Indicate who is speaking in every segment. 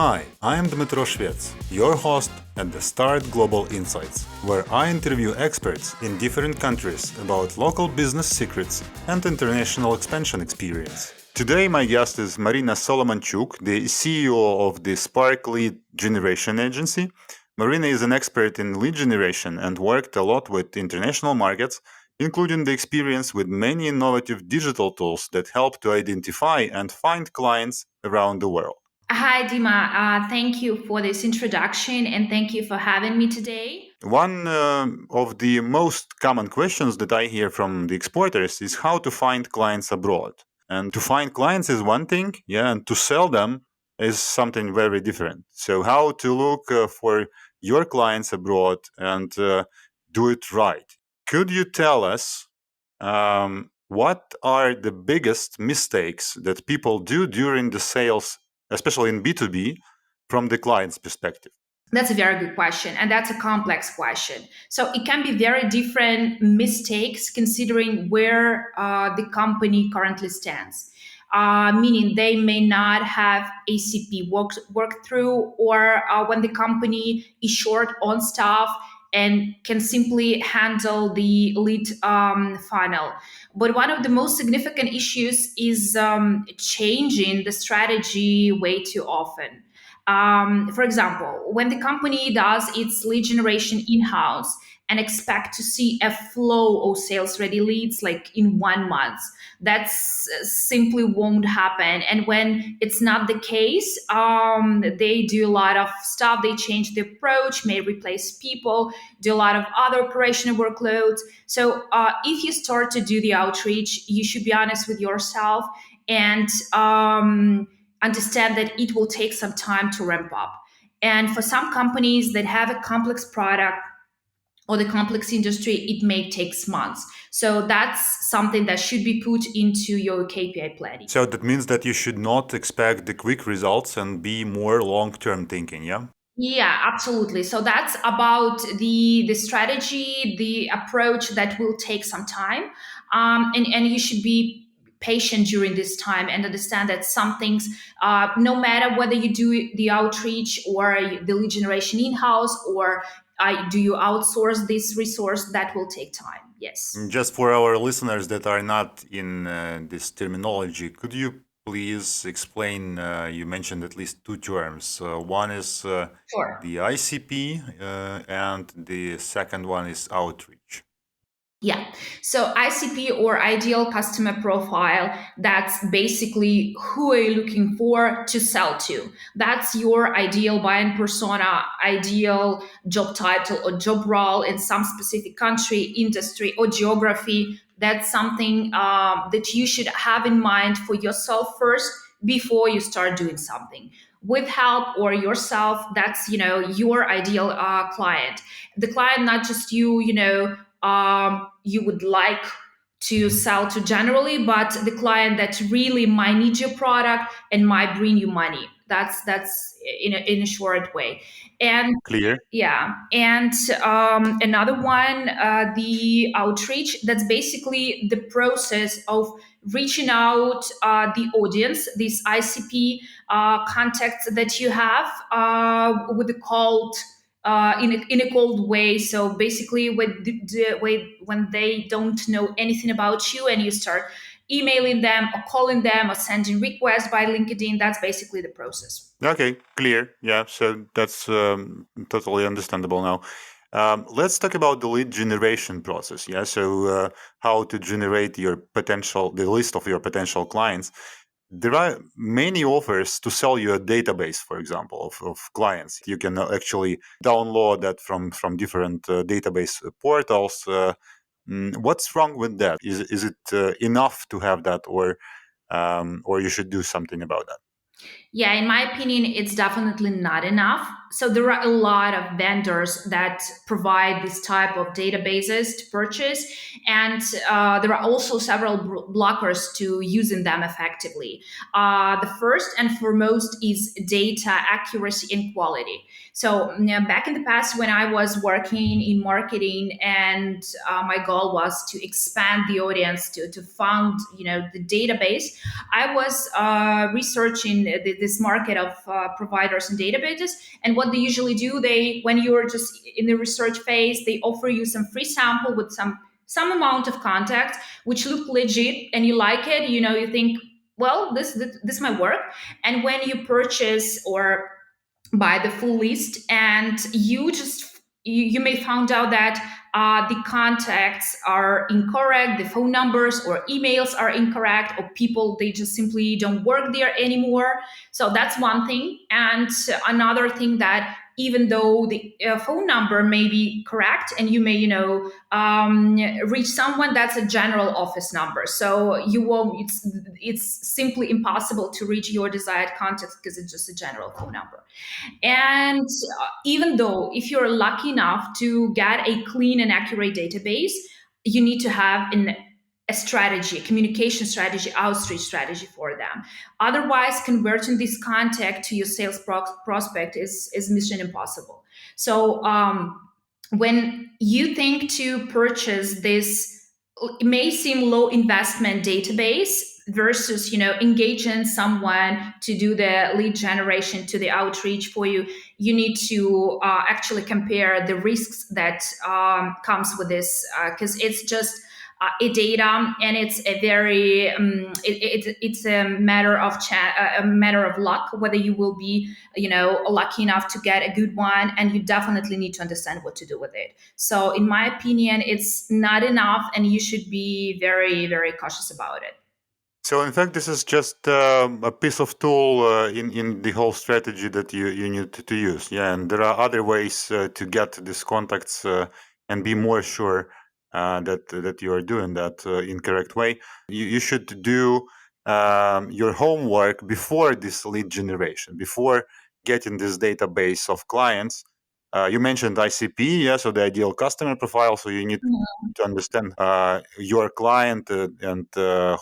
Speaker 1: Hi, I am Dmitro Shvets, your host at the Start Global Insights, where I interview experts in different countries about local business secrets and international expansion experience. Today, my guest is Maryna Solomanchuk, the CEO of the Sparklead generation agency. Maryna is an expert in lead generation and worked a lot with international markets, including the experience with many innovative digital tools that help to identify and find clients around the world.
Speaker 2: Hi, Dima. Thank you for this introduction and thank you for having me today.
Speaker 1: One of the most common questions that I hear from the exporters is how to find clients abroad. And to find clients is one thing, yeah, and to sell them is something very different. So, how to look for your clients abroad and do it right? Could you tell us what are the biggest mistakes that people do during the sales, especially in B2B, from the client's perspective?
Speaker 2: That's a very good question, and that's a complex question. So it can be very different mistakes considering where the company currently stands. Meaning they may not have ACP work through, or when the company is short on staff and can simply handle the lead funnel. But one of the most significant issues is changing the strategy way too often. For example, when the company does its lead generation in-house and expect to see a flow of sales ready leads like in 1 month, simply won't happen. And when it's not the case, they do a lot of stuff. They change the approach, may replace people, do a lot of other operational workloads. So if you start to do the outreach, you should be honest with yourself and understand that it will take some time to ramp up. And for some companies that have a complex product or the complex industry, it may take months. So that's something that should be put into your KPI planning.
Speaker 1: So that means that you should not expect the quick results and be more long-term thinking, yeah?
Speaker 2: Yeah, absolutely. So that's about the strategy, the approach that will take some time, and you should be patient during this time and understand that some things, no matter whether you do the outreach or the lead generation in house or do you outsource this resource, that will take time. Yes.
Speaker 1: Just for our listeners that are not in this terminology, could you please explain? You mentioned at least two terms. One is
Speaker 2: Sure.
Speaker 1: the ICP, and the second one is outreach.
Speaker 2: Yeah. So ICP or ideal customer profile, that's basically who are you looking for to sell to. That's your ideal buying persona, ideal job title or job role in some specific country, industry, or geography. That's something that you should have in mind for yourself first before you start doing something. With help or yourself, that's your ideal client. The client, not just you would like to sell to generally, but the client that really might need your product and might bring you money. That's in a short way. And
Speaker 1: Clear?
Speaker 2: yeah, and another one, the outreach. That's basically the process of reaching out the audience, this ICP contacts that you have with a cold in a cold way. So basically, with the way when they don't know anything about you, and you start emailing them or calling them or sending requests by LinkedIn, that's basically the process.
Speaker 1: Okay, clear. Yeah, so that's totally understandable now. Let's talk about the lead generation process. Yeah, so how to generate the list of your potential clients. There are many offers to sell you a database, for example, of clients. You can actually download that from different database portals. What's wrong with that? Is it enough to have that, or you should do something about that?
Speaker 2: Yeah, in my opinion, it's definitely not enough. So there are a lot of vendors that provide this type of databases to purchase, and there are also several blockers to using them effectively. The first and foremost is data accuracy and quality. So back in the past, when I was working in marketing, and my goal was to expand the audience to found the database, I was researching the this market of providers and databases. And what they usually do, when you're just in the research phase, they offer you some free sample with some amount of contacts which look legit, and you like it. You think, well, this might work. And when you purchase or buy the full list, and you may find out that the contacts are incorrect, the phone numbers or emails are incorrect, or people, they just simply don't work there anymore. So that's one thing. And another thing, that even though the phone number may be correct, and you may reach someone, that's a general office number, so you won't it's simply impossible to reach your desired contact because it's just a general phone number. And even though, if you're lucky enough to get a clean and accurate database, you need to have a strategy, a communication strategy, outreach strategy for them. Otherwise, converting this contact to your sales prospect is mission impossible. So when you think to purchase this, it may seem low investment database versus engaging someone to do the lead generation, to the outreach for you. You need to actually compare the risks that comes with this, because it's just a data, and it's a very it's a matter of a matter of luck whether you will be lucky enough to get a good one, and you definitely need to understand what to do with it. So in my opinion, it's not enough, and you should be very, very cautious about it.
Speaker 1: So in fact, this is just a piece of tool in the whole strategy that you need to use. Yeah, and there are other ways to get these contacts and be more sure that you are doing that in correct way. You should do your homework before this lead generation, before getting this database of clients. You mentioned ICP, yeah, so the ideal customer profile. So you need to understand your client and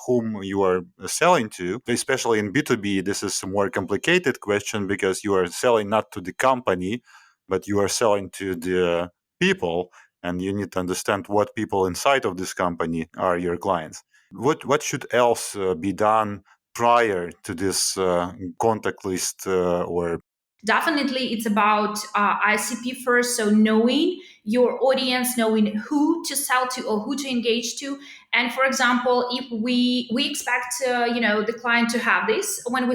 Speaker 1: whom you are selling to. Especially in B2B, this is a more complicated question because you are selling not to the company, but you are selling to the people, and you need to understand what people inside of this company are your clients. What should else be done prior to this contact list or
Speaker 2: Definitely, it's about ICP first. So knowing your audience, knowing who to sell to or who to engage to. And for example, if we expect the client to have this when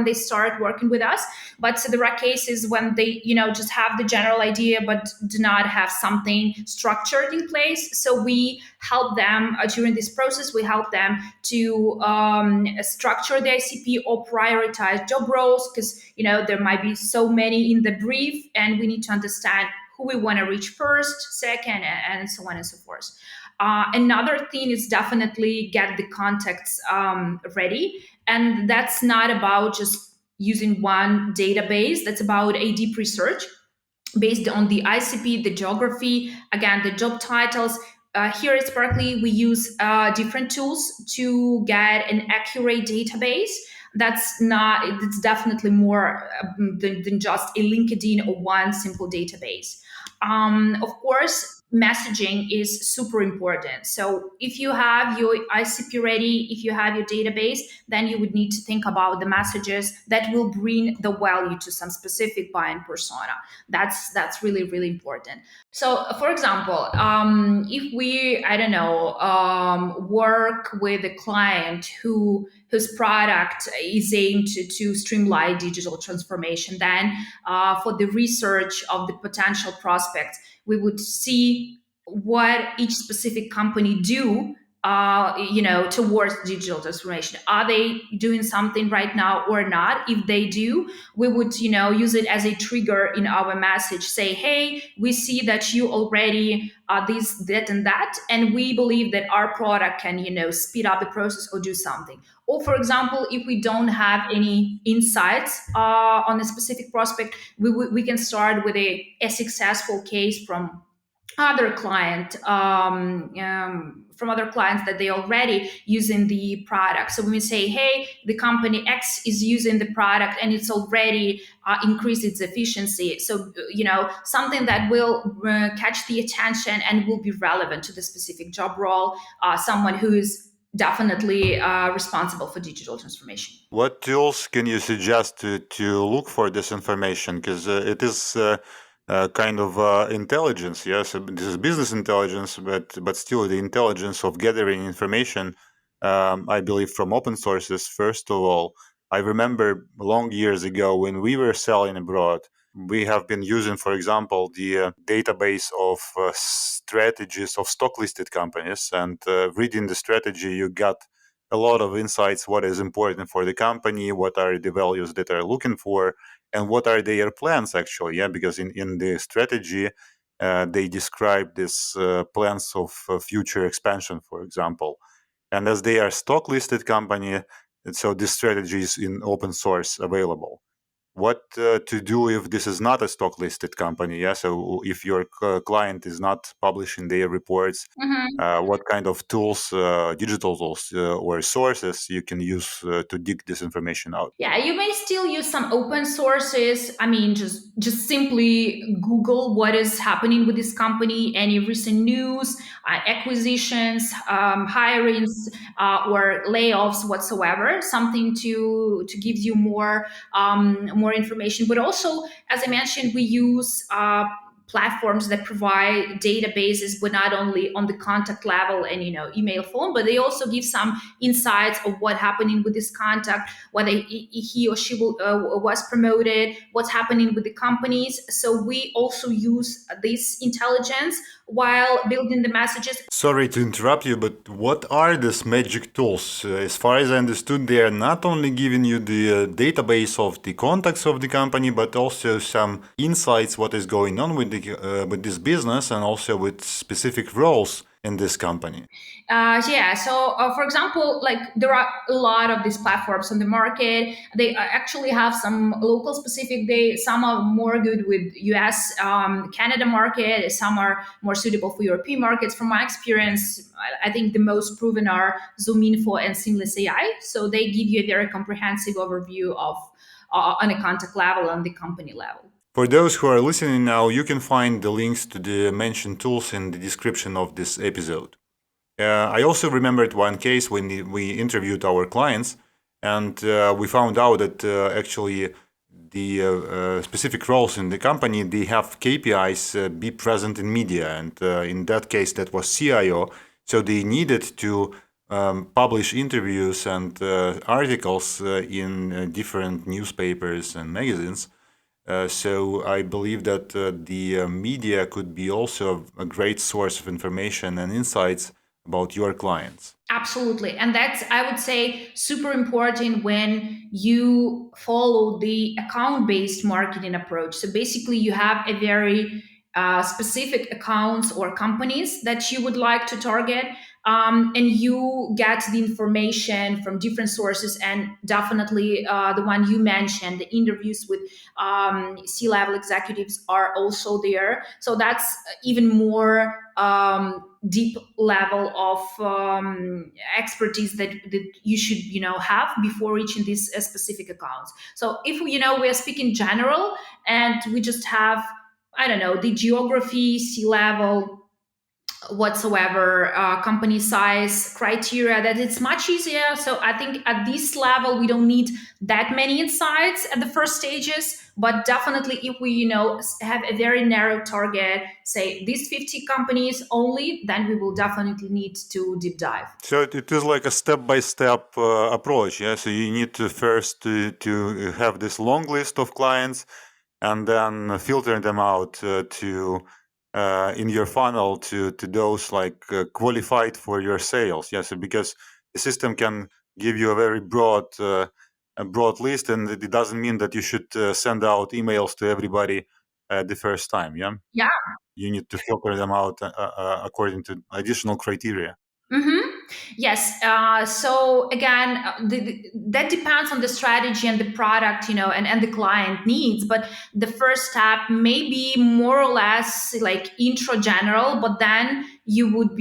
Speaker 2: they start working with us, but so there are cases when they just have the general idea but do not have something structured in place. So we help them during this process. We help them to structure the ICP or prioritize job roles, because there might be so many in the brief, and we need to understand who we want to reach first, second, and so on and so forth. Another thing is definitely get the contacts ready, and that's not about just using one database. That's about a deep research based on the ICP, the geography, again, the job titles. Here at Sparkly, we use different tools to get an accurate database. It's definitely more than just a LinkedIn or one simple database. Of course, messaging is super important. So if you have your ICP ready, if you have your database, then you would need to think about the messages that will bring the value to some specific buying persona. That's really, really important. So, for example, if we, I don't know, work with a client whose product is aimed to streamline digital transformation, then for the research of the potential prospects, we would see what each specific company do towards digital transformation. Are they doing something right now or not? If they do, we would use it as a trigger in our message. Say, hey, we see that you already this, that, and that, and we believe that our product can speed up the process or do something. Or for example, if we don't have any insights on a specific prospect, we can start with a successful case from other client from other clients that they already using the product. So when we say, hey, the company X is using the product and it's already increased its efficiency, so something that will catch the attention and will be relevant to the specific job role, someone who is definitely responsible for digital transformation.
Speaker 1: What tools can you suggest to look for this information? Because it is kind of intelligence, yes. This is business intelligence, but still the intelligence of gathering information. I believe from open sources. First of all, I remember long years ago when we were selling abroad, we have been using, for example, the database of strategies of stock listed companies, and reading the strategy, you got a lot of insights what is important for the company, what are the values that are looking for, and what are their plans actually. Yeah, because in the strategy, they describe these plans of future expansion, for example. And as they are stock listed company, and so this strategy is in open source available. What to do if this is not a stock listed company? Yeah, so if your client is not publishing their reports,
Speaker 2: Mhm.
Speaker 1: what kind of tools, digital tools or sources you can use to dig this information out?
Speaker 2: Yeah, you may still use some open sources. I mean, just simply Google what is happening with this company, any recent news, acquisitions, hirings, or layoffs whatsoever. Something to give you more information. But also, as I mentioned, we use platforms that provide databases, but not only on the contact level and email, phone, but they also give some insights of what happening with this contact, whether he or she was promoted, what's happening with the companies. So we also use this intelligence while building the messages.
Speaker 1: Sorry to interrupt you, but what are these magic tools? As far as I understood, they are not only giving you the database of the contacts of the company, but also some insights what is going on with this business, and also with specific roles in this company.
Speaker 2: Yeah. So, for example, like there are a lot of these platforms on the market. They actually have some local specific. Some are more good with U.S., Canada market. Some are more suitable for European markets. From my experience, I think the most proven are ZoomInfo and Seamless AI. So they give you a very comprehensive overview of on a contact level, on the company level.
Speaker 1: For those who are listening now, you can find the links to the mentioned tools in the description of this episode. I also remembered one case when we interviewed our clients, and we found out that actually the specific roles in the company, they have KPIs be present in media, and in that case, that was CIO. So they needed to publish interviews and articles in different newspapers and magazines. So I believe that the media could be also a great source of information and insights about your clients.
Speaker 2: Absolutely. And that's, I would say, super important when you follow the account based marketing approach. So basically, you have a very specific accounts or companies that you would like to target. And you get the information from different sources, and definitely the one you mentioned, the interviews with C-level executives are also there. So that's even more deep level of expertise that you should have before reaching these specific accounts. So if we are speaking general, and we just have, I don't know, the geography, sea level whatsoever, company size criteria, that it's much easier. So I think at this level we don't need that many insights at the first stages, but definitely if we have a very narrow target, say these 50 companies only, then we will definitely need to deep dive.
Speaker 1: So it is like a step-by-step approach. Yeah. So you need to first to have this long list of clients, and then filter them out to in your funnel to those like qualified for your sales. Yes, because the system can give you a very a broad list, and it doesn't mean that you should send out emails to everybody the first time. Yeah,
Speaker 2: Yeah.
Speaker 1: you need to filter them out according to additional criteria.
Speaker 2: Mm-hmm. Yes. So again, that depends on the strategy and the product, and the client needs. But the first step may be more or less like intro general, but then you would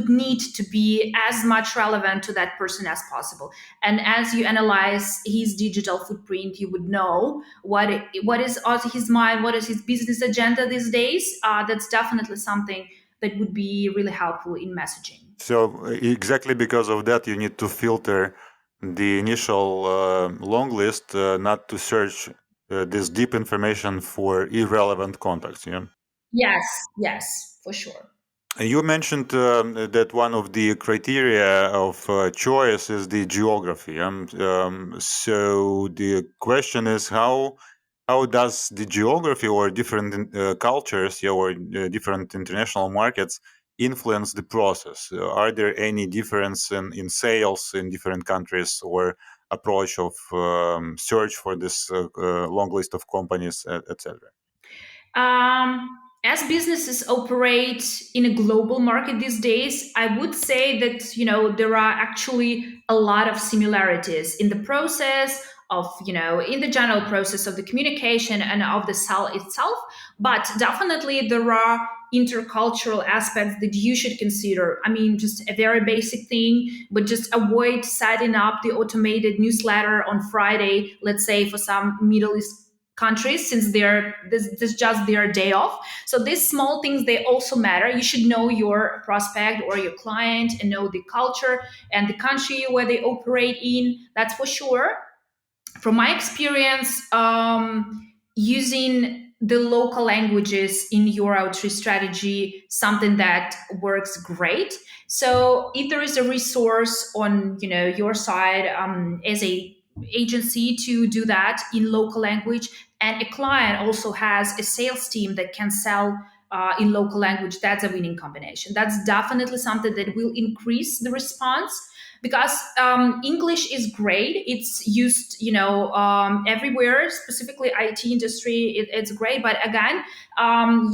Speaker 2: need to be as much relevant to that person as possible. And as you analyze his digital footprint, you would know what is on his mind, what is his business agenda these days. That's definitely something that would be really helpful in messaging.
Speaker 1: So exactly because of that, you need to filter the initial long list, not to search this deep information for irrelevant contacts. Yeah.
Speaker 2: Yes, yes, for sure.
Speaker 1: You mentioned that one of the criteria of choice is the geography. So the question is how does the geography or different cultures, yeah, or different international markets influence the process? Are there any difference in sales in different countries or approach of search for this long list of companies, etc.?
Speaker 2: Um, as businesses operate in a global market these days, I would say that there are actually a lot of similarities in the process of in the general process of the communication and of the sell itself. But definitely there are intercultural aspects that you should consider. I mean, just a very basic thing, but just avoid setting up the automated newsletter on Friday, let's say for some Middle East countries, since this just their day off. So these small things, they also matter. You should know your prospect or your client and know the culture and the country where they operate in, that's for sure. From my experience, using the local languages in your outreach strategy, something that works great. So if there is a resource on your side, as a agency to do that in local language, and a client also has a sales team that can sell in local language, that's a winning combination. That's definitely something that will increase the response, because English is great. It's used, everywhere. Specifically, IT industry, it's great. But again,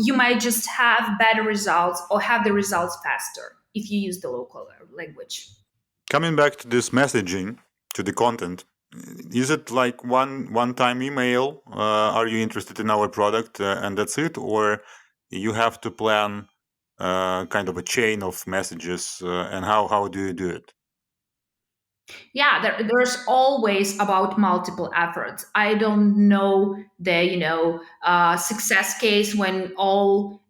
Speaker 2: you might just have better results or have the results faster if you use the local language.
Speaker 1: Coming back to this messaging, to the content, is it like one time email? Are you interested in our product and that's it, or you have to plan kind of a chain of messages? And how do you do it?
Speaker 2: Yeah, there's always about multiple efforts. I don't know the success case when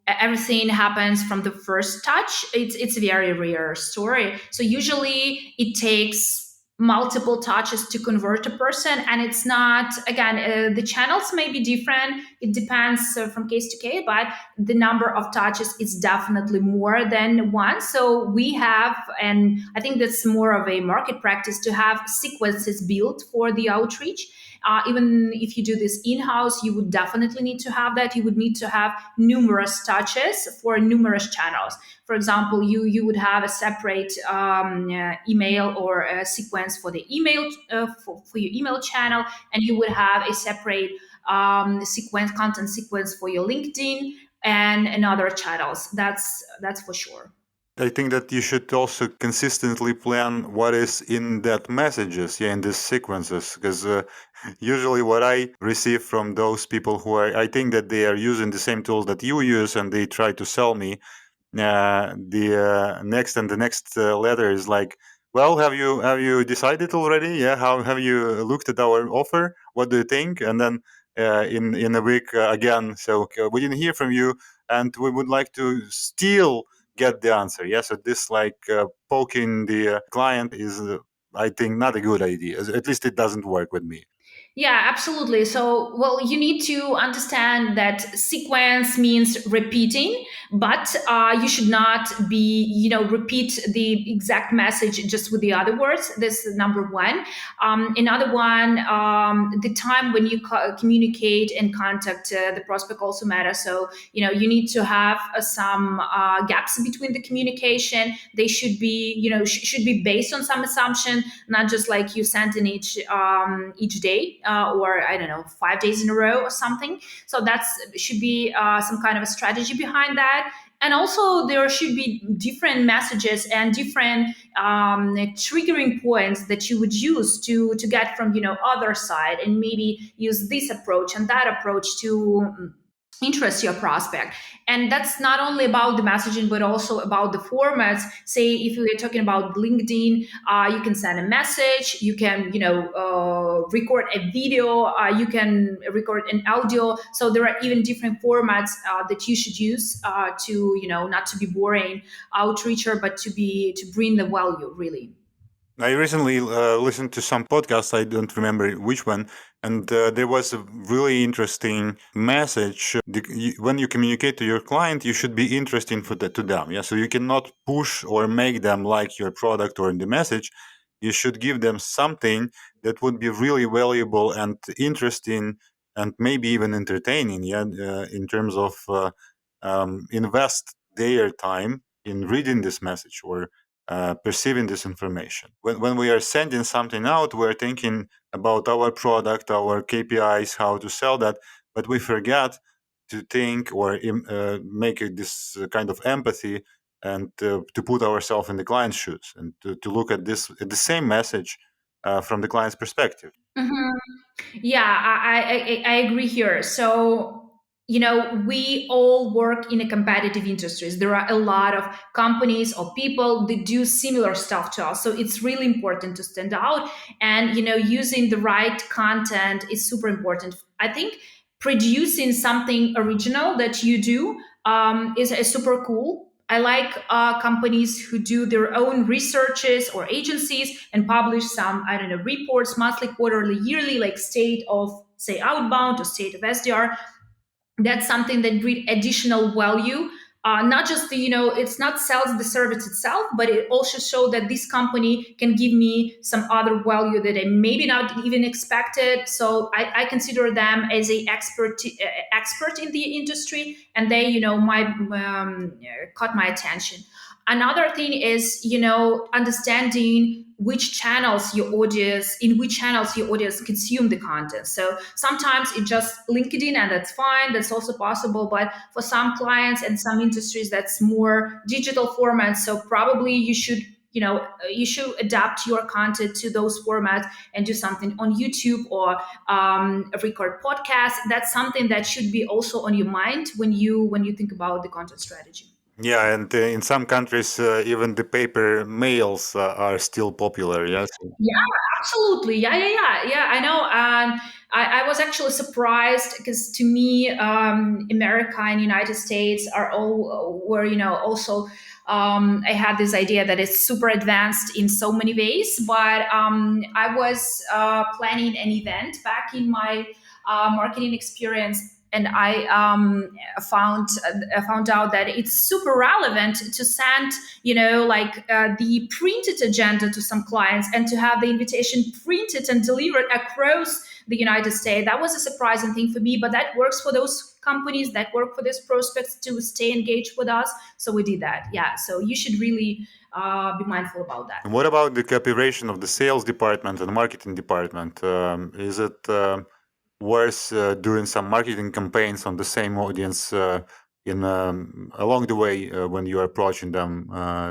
Speaker 2: everything happens from the first touch. It's a very rare story. So usually it takes multiple touches to convert a person, and it's not, again, the channels may be different. It depends from case to case, but the number of touches is definitely more than one. So we have, and I think that's more of a market practice, to have sequences built for the outreach. Even if you do this in-house, you would definitely need to have that. You would need to have numerous touches for numerous channels. For example, you would have a separate email or a sequence for the email, for your email channel, and you would have a separate content sequence for your LinkedIn and other channels. That's for sure.
Speaker 1: I think that you should also consistently plan what is in that messages, yeah, in these sequences, because usually what I receive from those people who I think that they are using the same tools that you use and they try to sell me, the next letter is like, well, have you decided already? Yeah, how have you looked at our offer? What do you think? And then in a week again, so we didn't hear from you, and we would like to still get the answer. Yeah, so this like poking the client is, I think, not a good idea. At least it doesn't work with me.
Speaker 2: Yeah, absolutely. So, well, you need to understand that sequence means repeating, but you should not be, repeat the exact message just with the other words. This is number one. Another one, the time when you communicate and contact the prospect also matters. So, you need to have some gaps between the communication. They should be, should be based on some assumption, not just like you sent in each day, or I don't know, 5 days in a row or something. So that's should be some kind of a strategy behind that. And also there should be different messages and different triggering points that you would use to get from other side, and maybe use this approach and that approach to interest your prospect. And that's not only about the messaging but also about the formats. Say if we're talking about LinkedIn, you can send a message, you can record a video, you can record an audio. So there are even different formats that you should use to not to be boring outreacher, but to bring the value really.
Speaker 1: I recently listened to some podcasts. I don't remember which one, and there was a really interesting message. When you communicate to your client, you should be interesting to them. Yeah, so you cannot push or make them like your product or the message. You should give them something that would be really valuable and interesting, and maybe even entertaining. Yeah, in terms of invest their time in reading this message or perceiving this information. When we are sending something out, we're thinking about our product, our KPIs, how to sell that, but we forget to think or make this kind of empathy and to put ourselves in the client's shoes and to look at this at the same message from the client's perspective.
Speaker 2: Mhm. Yeah, I agree here. So, we all work in a competitive industries. There are a lot of companies or people that do similar stuff to us. So it's really important to stand out, and, using the right content is super important. I think producing something original that you do is super cool. I like companies who do their own researches or agencies and publish some, I don't know, reports, monthly, quarterly, yearly, like state of, say, outbound or state of SDR. That's something that bring additional value. Not just it's not sells the service itself, but it also show that this company can give me some other value that I maybe not even expected. So I consider them as a expert in the industry, and they might caught my attention. Another thing is understanding which channels your audience in which channels your audience consume the content. So sometimes it's just LinkedIn, and that's fine, that's also possible. But for some clients and some industries, that's more digital formats. So probably you should adapt your content to those formats and do something on YouTube or record podcasts. That's something that should be also on your mind when you think about the content strategy.
Speaker 1: Yeah, and in some countries, even the paper mails are still popular. Yes.
Speaker 2: Yeah, absolutely. Yeah. I know. I was actually surprised because to me, America and United States are all were also. I had this idea that it's super advanced in so many ways, but I was planning an event back in my marketing experience. And I found out that it's super relevant to send like the printed agenda to some clients and to have the invitation printed and delivered across the United States. That was a surprising thing for me, but that works for those companies that work for these prospects to stay engaged with us. So we did that. Yeah. So you should really be mindful about that.
Speaker 1: And what about the cooperation of the sales department and marketing department? Is it worth doing some marketing campaigns on the same audience in along the way when you are approaching them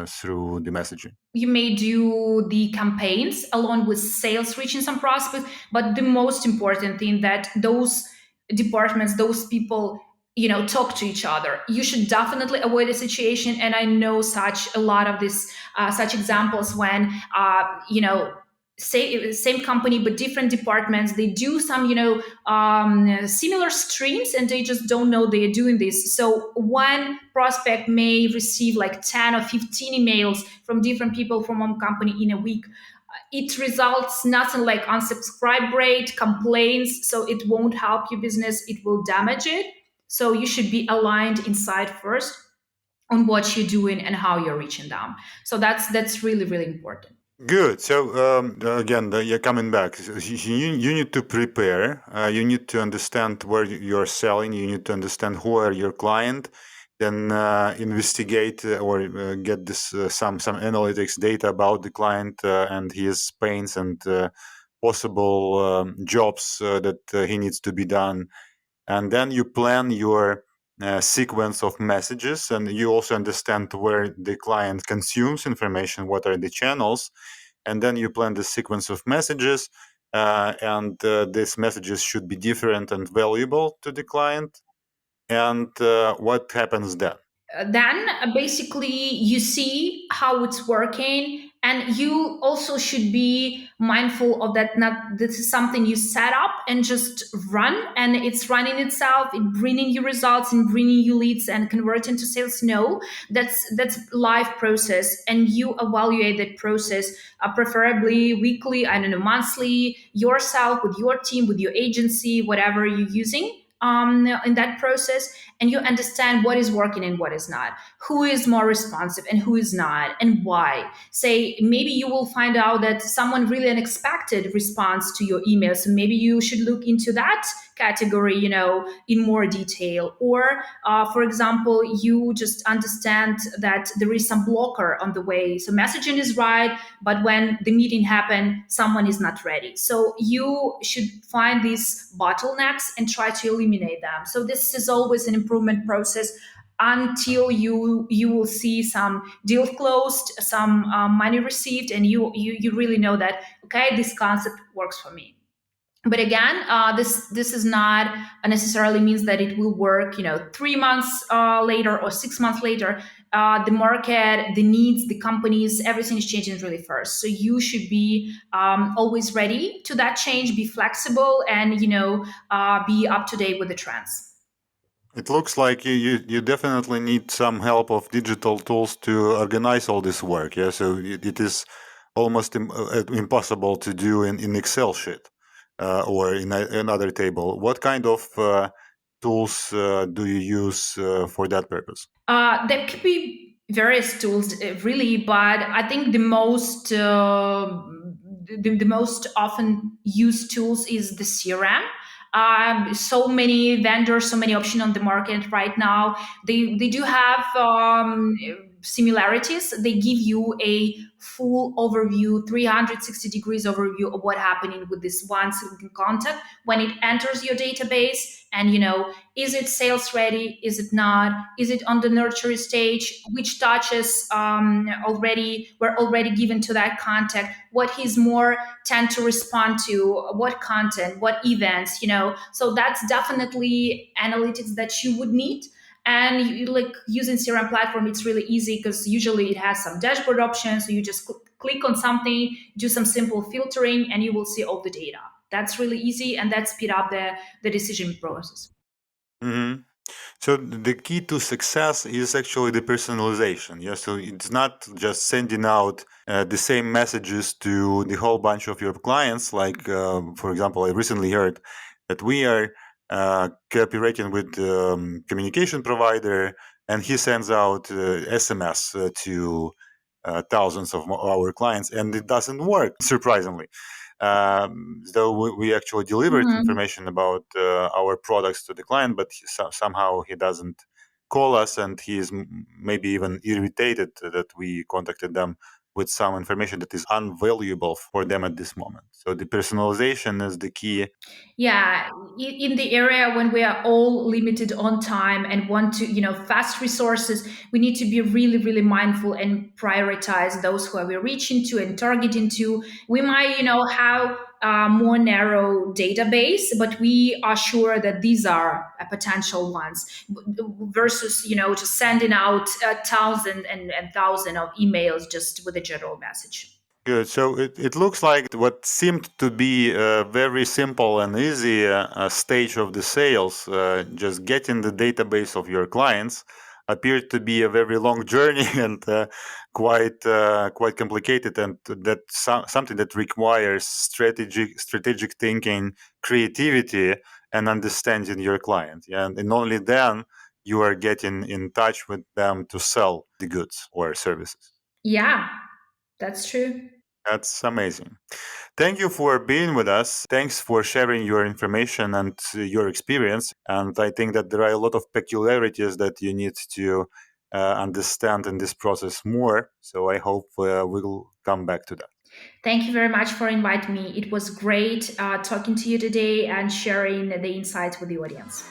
Speaker 1: through the messaging?
Speaker 2: You may do the campaigns along with sales reaching some prospects, but the most important thing that those departments, those people talk to each other. You should definitely avoid a situation, and I know such a lot of this such examples when say same company but different departments, they do some similar streams, and they just don't know they're doing this. So one prospect may receive like 10 or 15 emails from different people from one company in a week. It results nothing like unsubscribe rate, complaints, so it won't help your business, it will damage it. So you should be aligned inside first on what you're doing and how you're reaching them. So that's really really important.
Speaker 1: Good. So again, you're coming back. So you need to prepare. You need to understand where you're selling. You need to understand who are your client. Then investigate or get this some analytics data about the client and his pains and possible jobs that he needs to be done. And then you plan your sequence of messages, and you also understand where the client consumes information, what are the channels, and then you plan the sequence of messages, and these messages should be different and valuable to the client. And what happens then?
Speaker 2: Then basically you see how it's working, and you also should be mindful of that. Not this is something you set up and just run and it's running itself, it bringing you results and bringing you leads and convert into sales. No, that's live process, and you evaluate that process, preferably weekly, I don't know, monthly, yourself, with your team, with your agency, whatever you're using in that process, and you understand what is working and what is not, who is more responsive and who is not, and why. Say maybe you will find out that someone really unexpected responds to your email, so maybe you should look into that category, in more detail. Or for example, you just understand that there is some blocker on the way, so messaging is right, but when the meeting happened, someone is not ready. So you should find these bottlenecks and try to eliminate them. So this is always an improvement process until you will see some deal closed, some money received, and you really know that, okay, this concept works for me. But again, this is not necessarily means that it will work 3 months later or 6 months later. The market, the needs, the companies, everything is changing really fast, so you should be always ready to that change, be flexible, and be up to date with the trends.
Speaker 1: It looks like you definitely need some help of digital tools to organize all this work. Yeah, so it is almost impossible to do in Excel sheet or in another table. What kind of tools do you use for that purpose?
Speaker 2: There could be various tools, really, but I think the most often used tools is the CRM. So many vendors, so many options on the market right now. They do have similarities. They give you a full overview, 360 degrees overview of what happening with this one single contact when it enters your database, and is it sales ready? Is it not? Is it on the nurture stage? Which touches already were already given to that contact? What he's more tend to respond to? What content? What events? So that's definitely analytics that you would need. And like using CRM platform, it's really easy because usually it has some dashboard options. So you just click on something, do some simple filtering, and you will see all the data. That's really easy, and that speed up the decision process.
Speaker 1: Mhm. So the key to success is actually the personalization. Yeah, so it's not just sending out the same messages to the whole bunch of your clients. Like, for example, I recently heard that we are cooperating with communication provider, and he sends out SMS to thousands of our clients, and it doesn't work, surprisingly. Though we actually delivered
Speaker 2: Mhm.
Speaker 1: information about our products to the client, but somehow he doesn't call us, and he is maybe even irritated that we contacted them with some information that is unvaluable for them at this moment. So the personalization is the key.
Speaker 2: Yeah, in the area when we are all limited on time and want to, fast resources, we need to be really, really mindful and prioritize those who are we reaching to and targeting to. We might, have a more narrow database, but we are sure that these are potential ones versus, just sending out 1,000 and thousand of emails just with a general message.
Speaker 1: Good. So it looks like what seemed to be a very simple and easy stage of the sales, just getting the database of your clients, appeared to be a very long journey and quite complicated, and that something that requires strategic thinking, creativity, and understanding your client. Yeah? And only then you are getting in touch with them to sell the goods or services.
Speaker 2: Yeah, that's true.
Speaker 1: That's amazing. Thank you for being with us. Thanks for sharing your information and your experience. And I think that there are a lot of peculiarities that you need to understand in this process more. So I hope we'll come back to that.
Speaker 2: Thank you very much for inviting me. It was great talking to you today and sharing the insights with the audience.